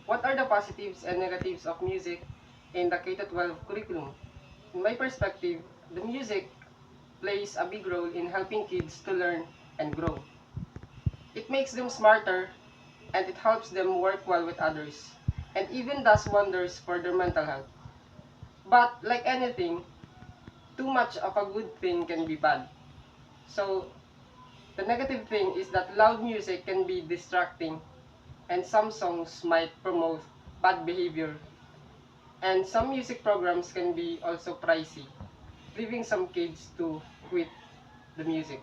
What are the positives and negatives of music in the K-12 curriculum? In my perspective, the music plays a big role in helping kids to learn and grow. It makes them smarter and it helps them work well with others and even does wonders for their mental health. But like anything, too much of a good thing can be bad. So the negative thing is that loud music can be distracting and some songs might promote bad behavior. And some music programs can be also pricey, leaving some kids to quit the music.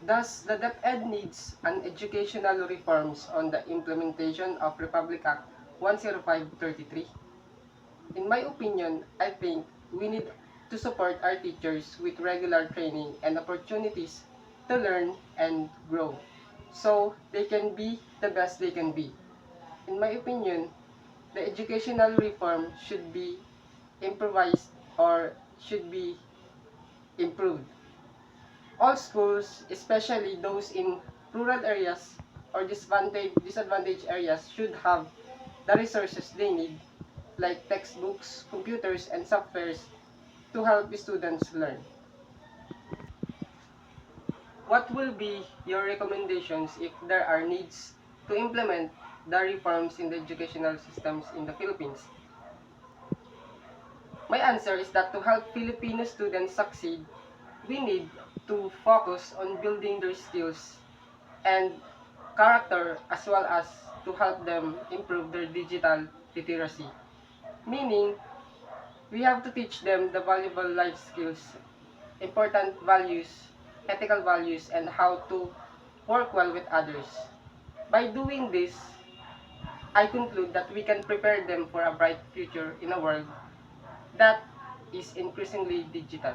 Thus, the DepEd needs an educational reforms on the implementation of Republic Act 10533. In my opinion, I think we need to support our teachers with regular training and opportunities to learn and grow so they can be the best they can be. In my opinion, the educational reform should be improvised or should be improved. All schools, especially those in rural areas or disadvantaged areas, should have the resources they need, like textbooks, computers, and softwares to help students learn. What will be your recommendations if there are needs to implement the reforms in the educational systems in the Philippines? My answer is that to help Filipino students succeed, we need to focus on building their skills and character as well as to help them improve their digital literacy. Meaning, we have to teach them the valuable life skills, important values, ethical values, and how to work well with others. By doing this, I conclude that we can prepare them for a bright future in a world that is increasingly digital.